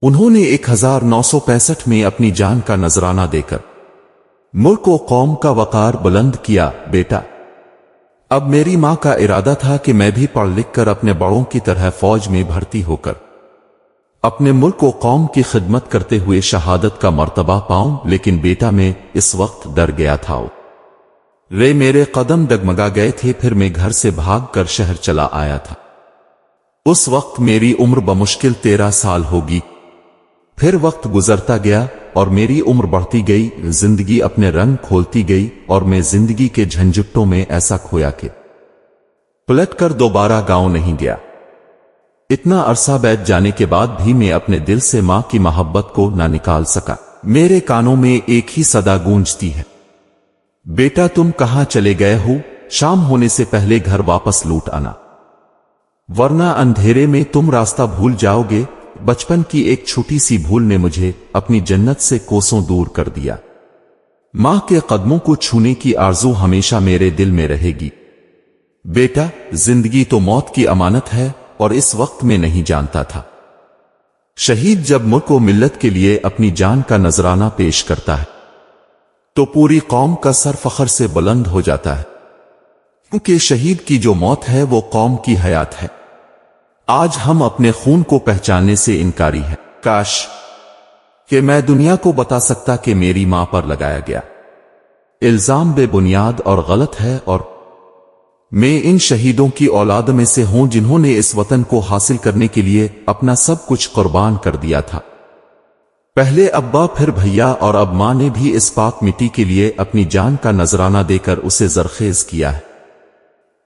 उन्होंने 1965 में अपनी जान का नजराना देकर मुल्क व कौम का वकार बुलंद किया। बेटा, अब मेरी मां का इरादा था कि मैं भी पढ़ लिख कर अपने बड़ों की तरह फौज में भर्ती होकर अपने मुल्क व कौम की खिदमत करते हुए शहादत का मर्तबा पाऊं, लेकिन बेटा मैं इस वक्त डर गया था। रे मेरे कदम डगमगा गए थे। फिर मैं घर से भागकर शहर चला आया था। उस वक्त मेरी उम्र बमुश्किल 13 साल होगी। फिर वक्त गुजरता गया और मेरी उम्र बढ़ती गई, जिंदगी अपने रंग खोलती गई और मैं जिंदगी के झंझटों में ऐसा खोया कि पलटकर दोबारा गांव नहीं गया। इतना अरसा बैठ जाने के बाद भी मैं अपने दिल से मां की मोहब्बत को ना निकाल सका। मेरे कानों में एक ही सदा गूंजती है, बेटा तुम कहां चले गए हो? शाम होने से पहले घर वापस लौट आना, वरना अंधेरे में तुम रास्ता भूल जाओगे। बचपन की एक छोटी सी भूल ने मुझे अपनी जन्नत से कोसों दूर कर दिया। मां के कदमों को छूने की आरज़ू हमेशा मेरे दिल में रहेगी। बेटा, जिंदगी तो मौत की अमानत है और इस वक्त में नहीं जानता था। शहीद जब मुल्क व मिल्लत के लिए अपनी जान का नजराना पेश करता है तो पूरी कौम का सर फख्र से बुलंद हो जाता है, क्योंकि शहीद की जो मौत है वो कौम की हयात है। आज हम अपने खून को पहचानने से इनकारी हैं। काश कि मैं दुनिया को बता सकता कि मेरी मां पर लगाया गया इल्जाम बेबुनियाद और गलत है और मैं इन शहीदों की औलाद में से हूं जिन्होंने इस वतन को हासिल करने के लिए अपना सब कुछ कुर्बान कर दिया था। पहले अब्बा, फिर भैया और अब मां ने भी इस पाक मिट्टी के लिए अपनी जान का नजराना देकर उसे जरखेज किया है।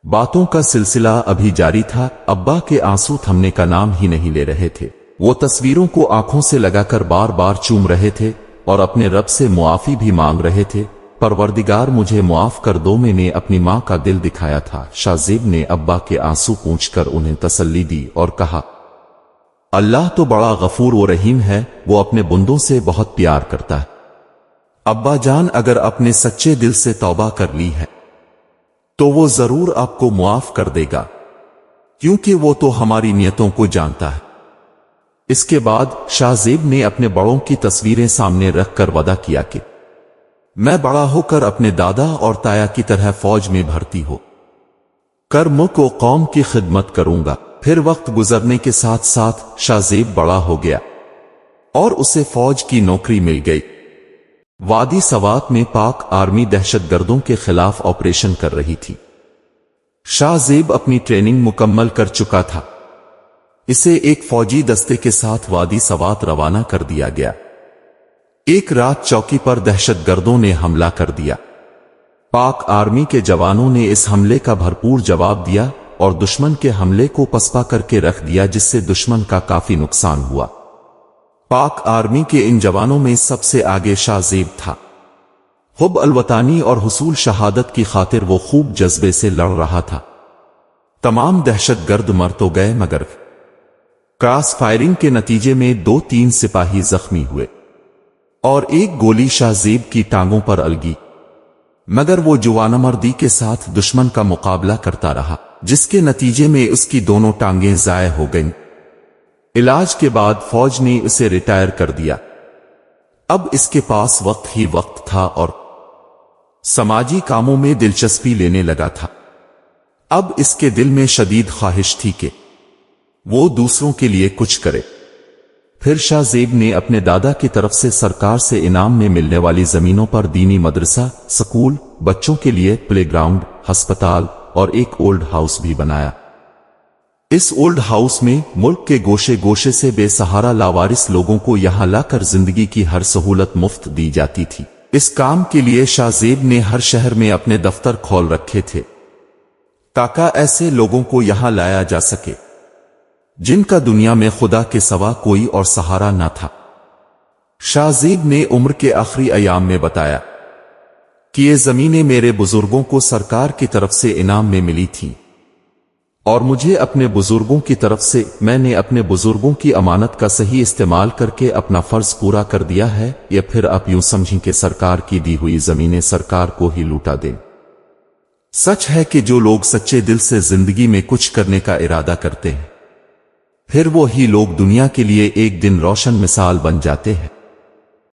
बातों का सिलसिला अभी जारी था। अब्बा के आंसू थमने का नाम ही नहीं ले रहे थे। वो तस्वीरों को आंखों से लगाकर बार बार चूम रहे थे और अपने रब से मुआफी भी मांग रहे थे। परवरदिगार मुझे मुआफ कर दो, मैंने अपनी मां का दिल दिखाया था। शाहजेब ने अब्बा के आंसू पूंछकर उन्हें तसल्ली दी और कहा, अल्लाह तो बड़ा गफूर व रहीम है, वो अपने बंदों से बहुत प्यार करता है। अब्बा जान, अगर अपने सच्चे दिल से तौबा कर ली है तो वो जरूर आपको मुआफ कर देगा, क्योंकि वो तो हमारी नियतों को जानता है। इसके बाद शाहजेब ने अपने बड़ों की तस्वीरें सामने रखकर वादा किया कि मैं बड़ा होकर अपने दादा और ताया की तरह फौज में भर्ती हो कर मुल्क व कौम की खिदमत करूंगा। फिर वक्त गुजरने के साथ साथ शाहजेब बड़ा हो गया और उसे फौज की नौकरी मिल गई। वादी सवात में पाक आर्मी दहशतगर्दों के खिलाफ ऑपरेशन कर रही थी। शाहजेब अपनी ट्रेनिंग मुकम्मल कर चुका था। इसे एक फौजी दस्ते के साथ वादी सवात रवाना कर दिया गया। एक रात चौकी पर दहशतगर्दों ने हमला कर दिया। पाक आर्मी के जवानों ने इस हमले का भरपूर जवाब दिया और दुश्मन के हमले को पसपा करके रख दिया, जिससे दुश्मन का काफी नुकसान हुआ। पाक आर्मी के इन जवानों में सबसे आगे शाहजेब था। हुब अलवतानी और हुसूल शहादत की खातिर वो खूब जज्बे से लड़ रहा था। तमाम दहशतगर्द मर तो गए, मगर क्रॉस फायरिंग के नतीजे में 2-3 सिपाही जख्मी हुए और एक गोली शाहजेब की टांगों पर अलगी, मगर वो जुवानमर्दी के साथ दुश्मन का मुकाबला करता रहा, जिसके नतीजे में उसकी दोनों टांगें ज़ाय हो गईं। इलाज के बाद फौज ने उसे रिटायर कर दिया। अब इसके पास वक्त ही वक्त था और समाजी कामों में दिलचस्पी लेने लगा था। अब इसके दिल में शदीद ख्वाहिश थी कि वो दूसरों के लिए कुछ करे। फिर शाहजेब ने अपने दादा की तरफ से सरकार से इनाम में मिलने वाली जमीनों पर दीनी मदरसा, स्कूल, बच्चों के लिए प्लेग्राउंड, अस्पताल और एक ओल्ड हाउस भी बनाया। इस ओल्ड हाउस में मुल्क के गोशे गोशे से बेसहारा लावारिस लोगों को यहां लाकर जिंदगी की हर सहूलत मुफ्त दी जाती थी। इस काम के लिए शाहजेब ने हर शहर में अपने दफ्तर खोल रखे थे, ताकि ऐसे लोगों को यहां लाया जा सके जिनका दुनिया में खुदा के सिवा कोई और सहारा न था। शाहजेब ने उम्र के आखिरी अयाम में बताया कि ये जमीनें मेरे बुजुर्गों को सरकार की तरफ से इनाम में मिली थीं और मैंने अपने बुजुर्गों की अमानत का सही इस्तेमाल करके अपना फर्ज पूरा कर दिया है, या फिर आप यूं समझें कि सरकार की दी हुई जमीनें सरकार को ही लूटा दें। सच है कि जो लोग सच्चे दिल से जिंदगी में कुछ करने का इरादा करते हैं پھر وہ ہی لوگ دنیا کے لیے ایک دن روشن مثال بن جاتے ہیں۔